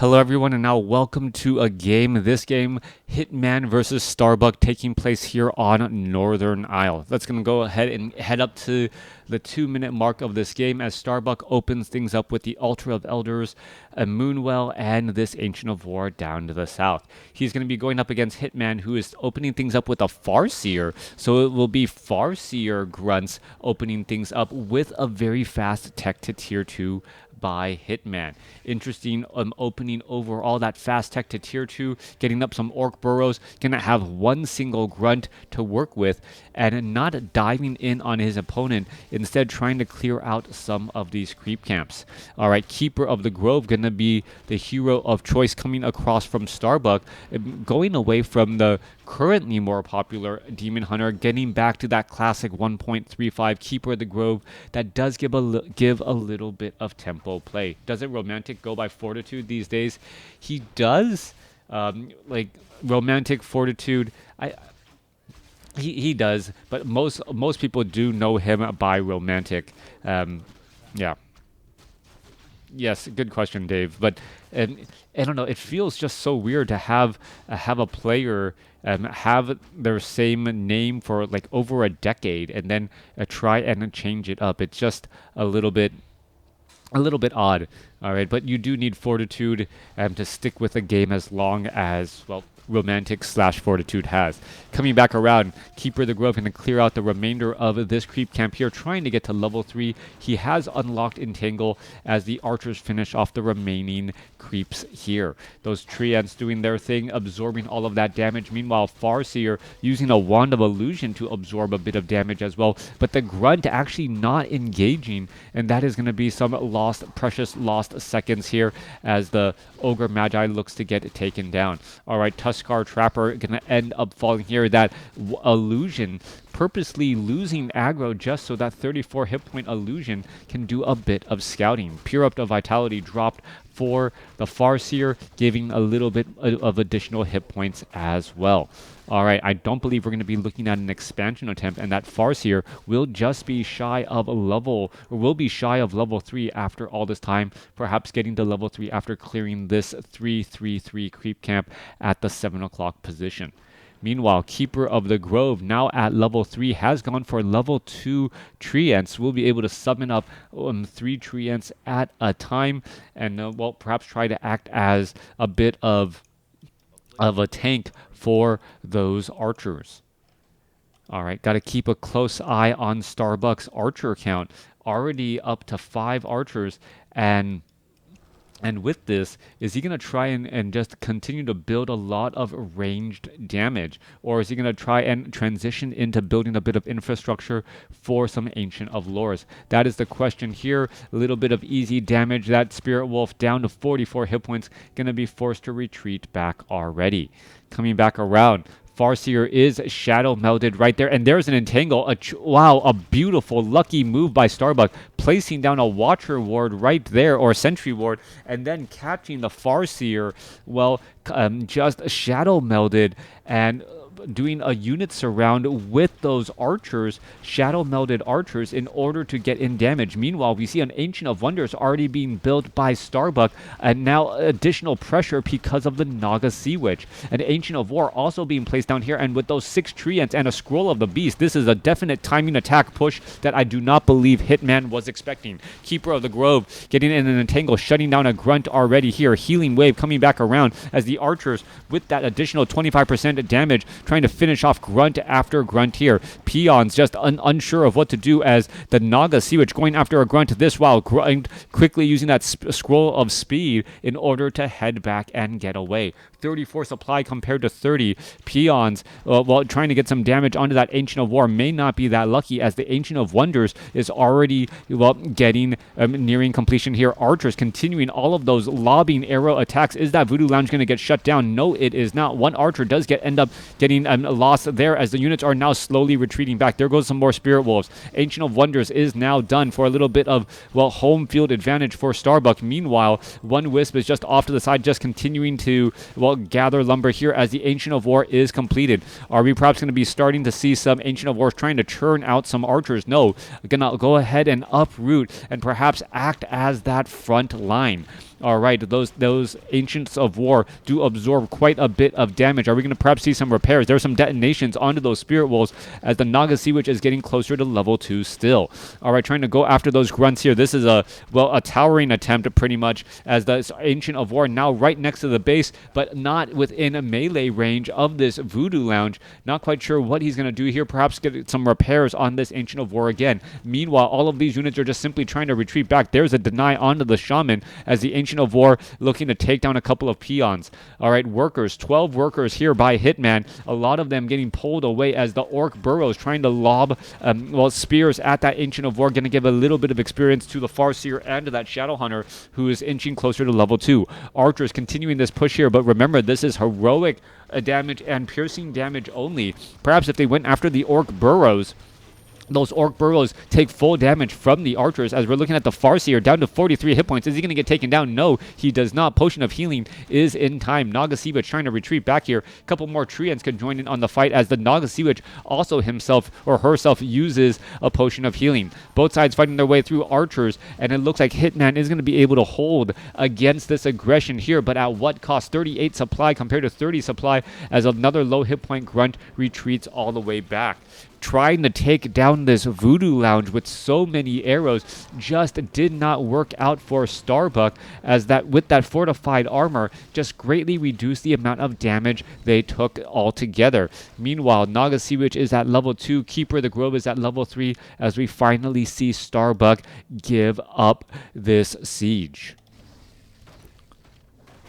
Hello everyone, and now welcome to a game. This game, Hitman versus Starbuck, taking place here on Northern Isle. Let's gonna go ahead and head up to the 2-minute mark of this game as Starbuck opens things up with the Altar of Elders, a Moonwell, and this Ancient of War down to the south. He's gonna be going up against Hitman, who is opening things up with a Farseer, so it will be Farseer grunts opening things up with a very fast tech to tier 2 by Hitman. Interesting opening overall, that fast tech to tier 2, getting up some orc burrows, gonna have one single grunt to work with and not diving in on his opponent, instead trying to clear out some of these creep camps. Alright, Keeper of the Grove gonna be the hero of choice coming across from Starbuck, going away from the currently more popular Demon Hunter, getting back to that classic 1.35 Keeper of the Grove that does give a little bit of tempo play. Doesn't Romantic go by Fortitude these days? He does. Like Romantic Fortitude, he does, but most people do know him by Romantic. Yeah. Yes, good question, Dave. But I don't know. It feels just so weird to have a player have their same name for like over a decade and then try and change it up. It's just a little bit odd. All right, but you do need Fortitude to stick with a game as long as, well, Romantic / Fortitude has. Coming back around, Keeper of the Grove going to clear out the remainder of this creep camp here, trying to get to level 3. He has unlocked Entangle as the archers finish off the remaining creeps here. Those treants doing their thing, absorbing all of that damage. Meanwhile, Farseer using a Wand of Illusion to absorb a bit of damage as well. But the Grunt actually not engaging, and that is going to be some precious lost seconds here as the Ogre Magi looks to get taken down. Alright, Tuskar Trapper going to end up falling here. That illusion purposely losing aggro just so that 34 hit point illusion can do a bit of scouting. Pure Up to Vitality dropped for the Farseer, giving a little bit of additional hit points as well. Alright, I don't believe we're going to be looking at an expansion attempt, and that Farseer will just be shy of level 3 after all this time, perhaps getting to level 3 after clearing this 3-3-3 creep camp at the 7 o'clock position. Meanwhile, Keeper of the Grove, now at level 3, has gone for level 2 treants. We'll be able to summon up 3 treants at a time and, well, perhaps try to act as a bit of a tank for those archers. Alright, got to keep a close eye on Starbuck's archer count. Already up to 5 archers, and with this, is he going to try and just continue to build a lot of ranged damage? Or is he going to try and transition into building a bit of infrastructure for some Ancient of Lores? That is the question here. A little bit of easy damage. That Spirit Wolf down to 44 hit points. Going to be forced to retreat back already. Coming back around, Farseer is shadow melded right there, and there's an Entangle. Wow, a beautiful, lucky move by Starbuck, placing down a Watcher Ward right there, or Sentry Ward, and then catching the Farseer, well, just shadow melded and doing a unit surround with those archers, shadow melded archers, in order to get in damage. Meanwhile, we see an Ancient of Wonders already being built by Starbuck, and now additional pressure because of the Naga Sea Witch. An Ancient of War also being placed down here, and with those 6 treants and a Scroll of the Beast, this is a definite timing attack push that I do not believe Hitman was expecting. Keeper of the Grove getting in an Entangle, shutting down a Grunt already here. Healing Wave coming back around as the archers, with that additional 25% damage, trying to finish off Grunt after Grunt here. Peons just unsure of what to do as the Naga Sea Witch going after a Grunt. This while Grunt quickly using that Scroll of Speed in order to head back and get away. 34 supply compared to 30. Peons, while trying to get some damage onto that Ancient of War, may not be that lucky as the Ancient of Wonders is already, well, getting nearing completion here. Archers continuing all of those lobbing arrow attacks. Is that Voodoo Lounge going to get shut down? No, it is not. One archer does end up getting lost there as the units are now slowly retreating back. There goes some more Spirit Wolves. Ancient of Wonders is now done for a little bit of, well, home field advantage for Starbuck. Meanwhile, one Wisp is just off to the side, just continuing to, well, gather lumber here as the Ancient of War is completed. Are we perhaps going to be starting to see some Ancient of Wars trying to churn out some archers? No. Gonna go ahead and uproot and perhaps act as that front line. All right, those Ancients of War do absorb quite a bit of damage. Are we going to perhaps see some repairs? There are some detonations onto those Spirit Wolves as the Naga Sea Witch is getting closer to level 2 still. All right, trying to go after those grunts here. This is a towering attempt pretty much, as the Ancient of War now right next to the base, but not within a melee range of this Voodoo Lounge. Not quite sure what he's going to do here. Perhaps get some repairs on this Ancient of War again. Meanwhile, all of these units are just simply trying to retreat back. There's a deny onto the Shaman as the Ancient of War looking to take down a couple of peons. All right, workers, 12 workers here by Hitman. A lot of them getting pulled away as the Orc burrows trying to lob spears at that Ancient of War. Going to give a little bit of experience to the Farseer and to that Shadow Hunter who is inching closer to level 2. Archers continuing this push here, but remember, this is heroic damage and piercing damage only. Perhaps if they went after the Orc burrows, those Orc burrows take full damage from the archers, as we're looking at the Farseer down to 43 hit points. Is he going to get taken down? No, he does not. Potion of Healing is in time. Naga Sea Witch trying to retreat back here. A couple more Treants could join in on the fight, as the Naga Sea Witch also himself or herself uses a Potion of Healing. Both sides fighting their way through archers, and it looks like Hitman is going to be able to hold against this aggression here, but at what cost? 38 supply compared to 30 supply, as another low hit point grunt retreats all the way back. Trying to take down this Voodoo Lounge with so many arrows just did not work out for Starbuck, as that with that fortified armor just greatly reduced the amount of damage they took altogether. Meanwhile, Naga Sea Witch is at level 2, Keeper of the Grove is at level 3, as we finally see Starbuck give up this siege.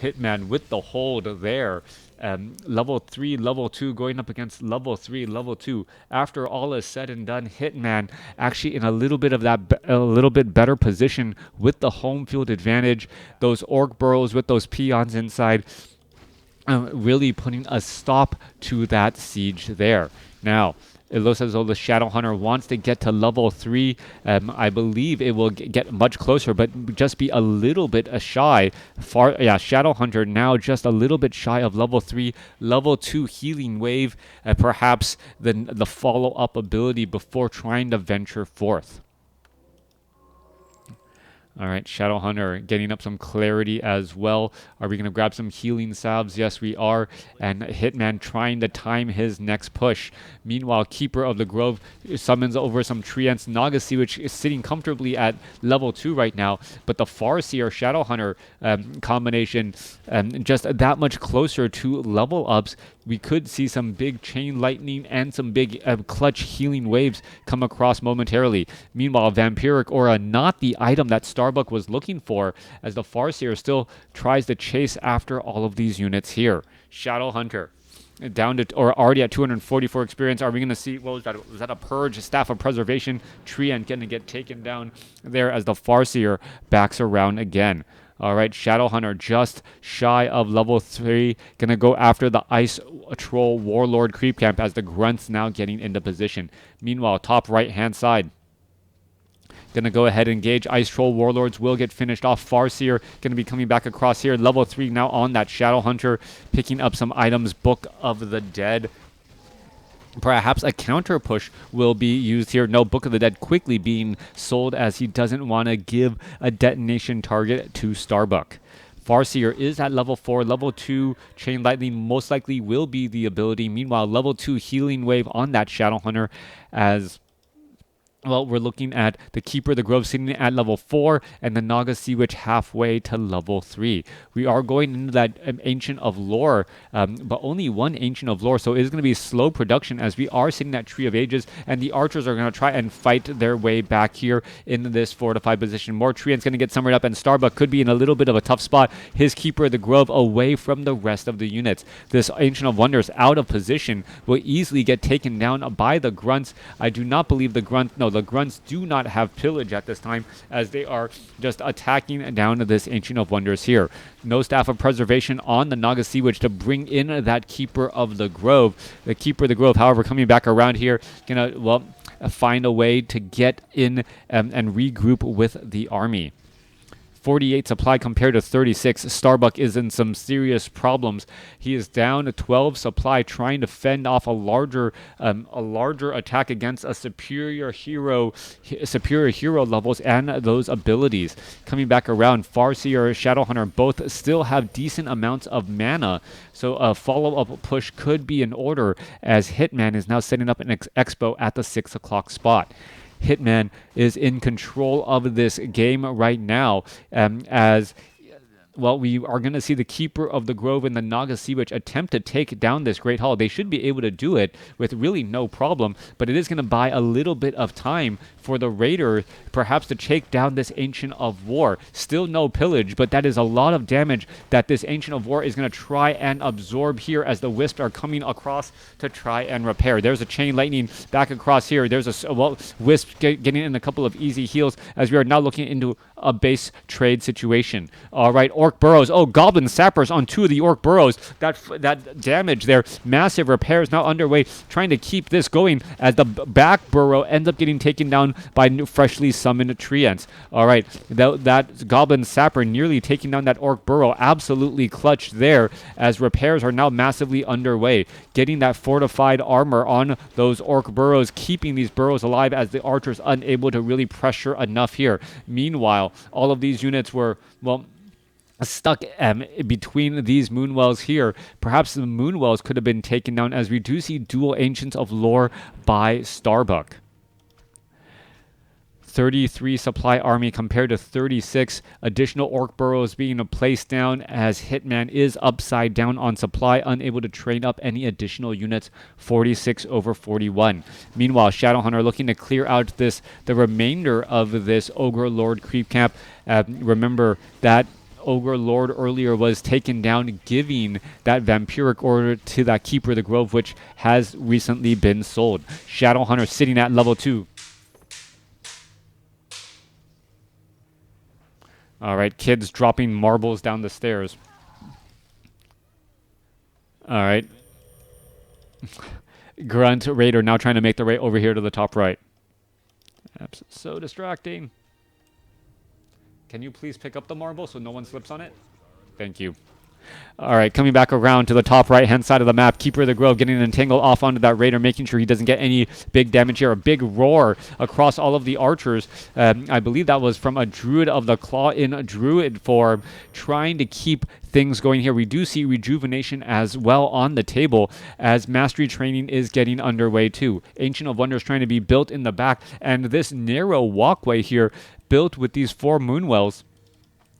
Hitman with the hold there. Level 3, level 2 going up against level 3, level 2. After all is said and done, Hitman actually in a little bit better position with the home field advantage. Those Orc burrows with those peons inside, really putting a stop to that siege there. Now, it looks as though the Shadow Hunter wants to get to level 3. I believe it will get much closer, but just be a little bit shy. Shadow Hunter now just a little bit shy of level 3. Level 2 Healing Wave, perhaps the follow-up ability before trying to venture forth. All right, Shadow Hunter getting up some clarity as well. Are we going to grab some healing salves? Yes, we are. And Hitman trying to time his next push. Meanwhile, Keeper of the Grove summons over some Treants. Naga Sea Witch is sitting comfortably at level 2 right now. But the Farseer Shadow Hunter combination just that much closer to level ups. We could see some big chain lightning and some big clutch healing waves come across momentarily. Meanwhile, Vampiric Aura, not the item that Starbuck was looking for, as the Farseer still tries to chase after all of these units here. Shadow Hunter down to, or already at 244 experience. Are we going to see, what was that? Was that a Purge? Staff of Preservation? Treant going to get taken down there as the Farseer backs around again. All right, Shadow Hunter just shy of level 3. Going to go after the Ice Troll Warlord creep camp, as the grunts now getting into position. Meanwhile, top right-hand side, going to go ahead and engage. Ice Troll Warlords will get finished off. Farseer going to be coming back across here. Level 3 now on that Shadow Hunter, picking up some items. Book of the Dead. Perhaps a counter push will be used here. No, Book of the Dead quickly being sold, as he doesn't want to give a detonation target to Starbuck. Farseer is at level 4. Level 2 Chain Lightning most likely will be the ability. Meanwhile, level 2 Healing Wave on that Shadow Hunter, as well, we're looking at the Keeper of the Grove sitting at level 4 and the Naga Sea Witch halfway to level 3. We are going into that Ancient of Lore, but only one Ancient of Lore, so it is going to be slow production, as we are sitting at Tree of Ages, and the archers are going to try and fight their way back here in this fortified position. More Treants going to get summoned up, and Starbuck could be in a little bit of a tough spot. His Keeper of the Grove away from the rest of the units. This Ancient of Wonders out of position will easily get taken down by the grunts. I do not believe the grunts do not have pillage at this time, as they are just attacking down to this Ancient of Wonders here. No Staff of Preservation on the Naga Sea Witch to bring in that Keeper of the Grove. The Keeper of the Grove, however, coming back around here, gonna, find a way to get in and regroup with the army. 48 supply compared to 36. Starbuck is in some serious problems. He is down to 12 supply, trying to fend off a larger attack against a superior hero levels and those abilities. Coming back around, Farseer, Shadowhunter both still have decent amounts of mana, so a follow-up push could be in order, as Hitman is now setting up an expo at the 6 o'clock spot. Hitman is in control of this game right now, as well, we are going to see the Keeper of the Grove and the Naga Sea Witch attempt to take down this Great Hall. They should be able to do it with really no problem, but it is going to buy a little bit of time for the Raider perhaps to take down this Ancient of War. Still no pillage, but that is a lot of damage that this Ancient of War is going to try and absorb here as the Wisps are coming across to try and repair. There's a Chain Lightning back across here. There's a Wisp getting in a couple of easy heals as we are now looking into a base trade situation. All right, Orc Burrows. Oh, Goblin Sappers on 2 of the Orc Burrows. That damage there. Massive repairs now underway, trying to keep this going as the back burrow ends up getting taken down by freshly summoned Treants. All right, that Goblin Sapper nearly taking down that Orc Burrow. Absolutely clutched there, as repairs are now massively underway. Getting that fortified armor on those Orc Burrows, keeping these burrows alive as the archers unable to really pressure enough here. Meanwhile, all of these units were, well, stuck between these Moonwells here. Perhaps the Moonwells could have been taken down, as we do see dual Ancients of Lore by Starbuck. 33 supply army compared to 36. Additional Orc Burrows being placed down, as Hitman is upside down on supply, unable to train up any additional units. 46 over 41. Meanwhile, Shadowhunter looking to clear out the remainder of this Ogre Lord creep camp. Remember that Ogre Lord earlier was taken down, giving that vampiric order to that Keeper of the Grove, which has recently been sold. Shadowhunter sitting at level 2. All right, kids dropping marbles down the stairs. All right. Grunt Raider now trying to make the way over here to the top right. That's so distracting. Can you please pick up the marble so no one slips on it? Thank you. All right, coming back around to the top right-hand side of the map. Keeper of the Grove getting an entangle off onto that Raider, making sure he doesn't get any big damage here. A big roar across all of the archers. I believe that was from a Druid of the Claw in Druid form, trying to keep things going here. We do see Rejuvenation as well on the table, as Mastery Training is getting underway too. Ancient of Wonders trying to be built in the back, and this narrow walkway here, built with these 4 Moonwells,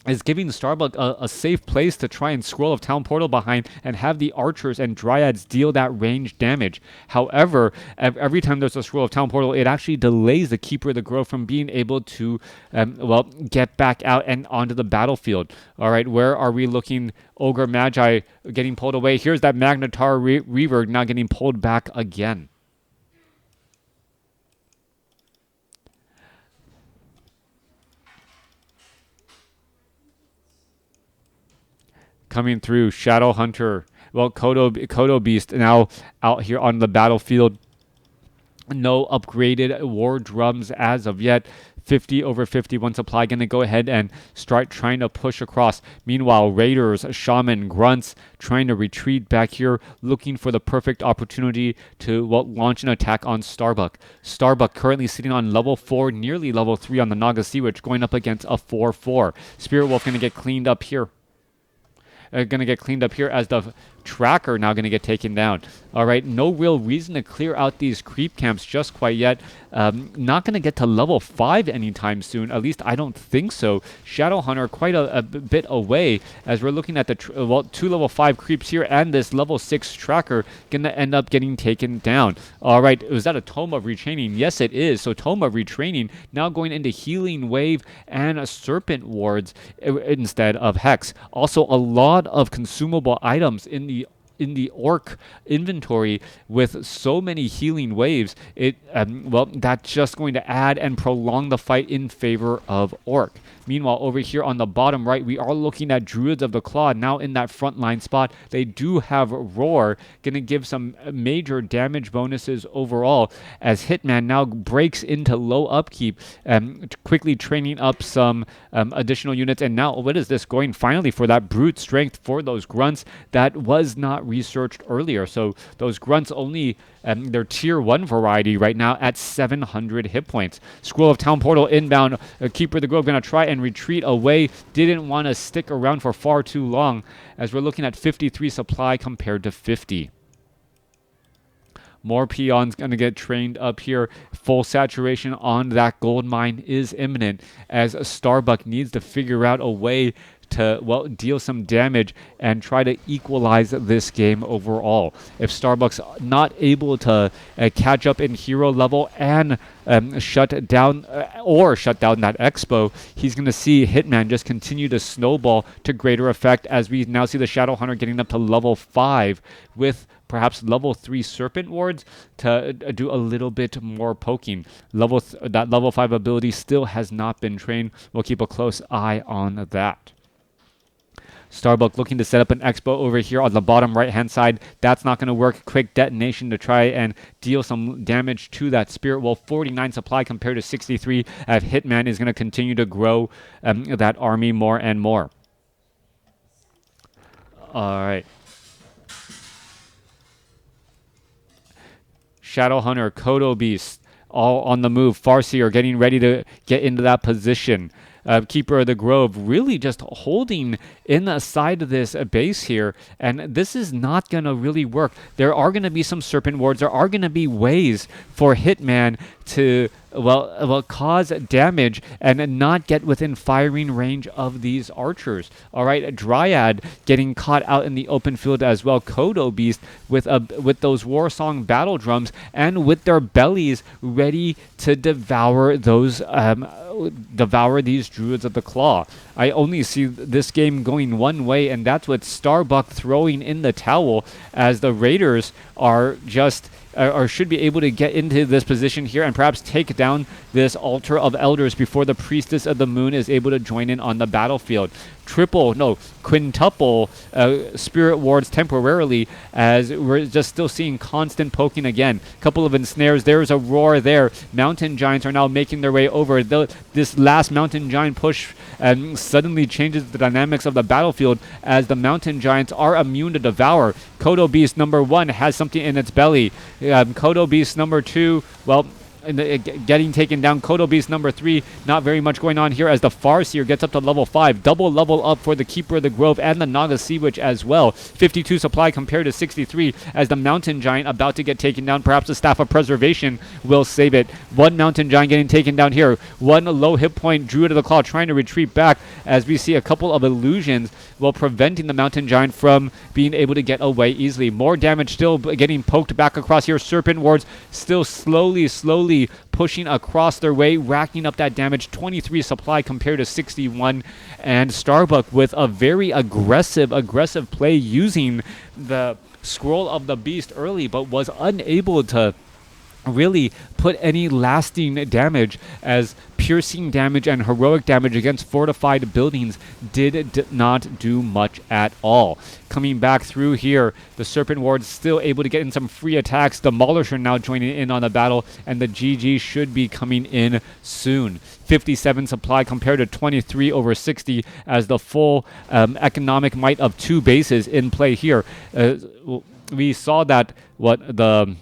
is giving Starbuck a safe place to try and Scroll of Town Portal behind and have the archers and dryads deal that range damage. However, every time there's a Scroll of Town Portal, it actually delays the Keeper of the Grove from being able to, get back out and onto the battlefield. All right, where are we looking? Ogre Magi getting pulled away. Here's that Magnetar Reaver now getting pulled back again. Coming through, Shadowhunter. Well, Kodo Beast now out here on the battlefield. No upgraded war drums as of yet. 50 over 51 supply. Going to go ahead and start trying to push across. Meanwhile, Raiders, Shaman, Grunts trying to retreat back here, looking for the perfect opportunity to launch an attack on Starbuck. Starbuck currently sitting on level 4, nearly level 3 on the Naga Sea Witch, going up against a 4-4. Spirit Wolf going to get cleaned up here. As the Tracker now going to get taken down. All right, no real reason to clear out these creep camps just quite yet. Not going to get to level 5 anytime soon. At least I don't think so. Shadowhunter quite a bit away, as we're looking at the 2 level 5 creeps here, and this level 6 Tracker going to end up getting taken down. All right, was that a Tome of Retraining? Yes, it is. So Tome of Retraining now going into Healing Wave and Serpent Wards instead of Hex. Also, a lot of consumable items in the in the orc inventory with so many healing waves, well, that's just going to add and prolong the fight in favor of orc. Meanwhile, over here on the bottom right, we are looking at Druids of the Claw now in that frontline spot. They do have Roar, going to give some major damage bonuses overall as Hitman now breaks into low upkeep, quickly training up some additional units. And now, what is this going finally for that brute strength for those grunts that was not researched earlier? So those grunts only their tier 1 variety right now at 700 hit points. Scroll of Town Portal inbound. Keeper of the Grove going to try and retreat away. Didn't want to stick around for far too long as we're looking at 53 supply compared to 50. More peons going to get trained up here. Full saturation on that gold mine is imminent as Starbuck needs to figure out a way to, well, deal some damage and try to equalize this game overall. If Starbuck's not able to catch up in hero level and shut down that expo, he's going to see Hitman just continue to snowball to greater effect as we now see the Shadow Hunter getting up to level 5 with perhaps level 3 Serpent Wards to do a little bit more poking. That level 5 ability still has not been trained. We'll keep a close eye on that. Starbuck looking to set up an expo over here on the bottom right-hand side. That's not going to work. Quick detonation to try and deal some damage to that Spirit Wolf. 49 supply compared to 63. Hitman is going to continue to grow that army more and more. All right. Shadow Hunter, Kodo Beast, all on the move. Farseer getting ready to get into that position. Keeper of the Grove really just holding in the side of this base here, and this is not going to really work. There are going to be some Serpent Wards. There are going to be ways for Hitman to cause damage and not get within firing range of these archers. All right, Dryad getting caught out in the open field as well. Kodo Beast with those war song battle drums and with their bellies ready to devour these Druids of the Claw. I only see this game going one way, and that's with Starbuck throwing in the towel as the Raiders are just or should be able to get into this position here and perhaps take down this altar of elders before the Priestess of the Moon is able to join in on the battlefield. Quintuple Spirit Wards temporarily as we're just still seeing constant poking again. Couple of ensnares. There's a roar there. Mountain Giants are now making their way over. This last Mountain Giant push suddenly changes the dynamics of the battlefield as the Mountain Giants are immune to devour. Kodo Beast number 1 has something in its belly. Kodo Beast number 2, well, getting taken down. Kodo Beast number 3, not very much going on here as the Farseer gets up to level 5. Double level up for the Keeper of the Grove and the Naga Sea Witch as well. 52 supply compared to 63 as the Mountain Giant about to get taken down. Perhaps the Staff of Preservation will save it. One Mountain Giant getting taken down here. One low hit point Druid of the Claw trying to retreat back as we see a couple of illusions while preventing the Mountain Giant from being able to get away easily. More damage still getting poked back across here. Serpent Wards still slowly pushing across their way, racking up that damage. 23 supply compared to 61, and Starbuck with a very aggressive play using the Scroll of the Beast early, but was unable to really put any lasting damage as piercing damage and heroic damage against fortified buildings did not do much at all. Coming back through here, the Serpent Ward still able to get in some free attacks. Demolisher now joining in on the battle, and the GG should be coming in soon. 57 supply compared to 23 over 60 as the full economic might of 2 bases in play here. We saw that the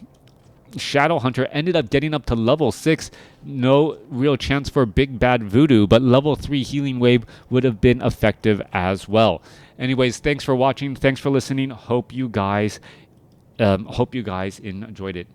Shadow Hunter ended up getting up to level 6. No real chance for Big Bad Voodoo, but level 3 Healing Wave would have been effective as well. Anyways, thanks for watching. Thanks for listening. Hope you guys enjoyed it.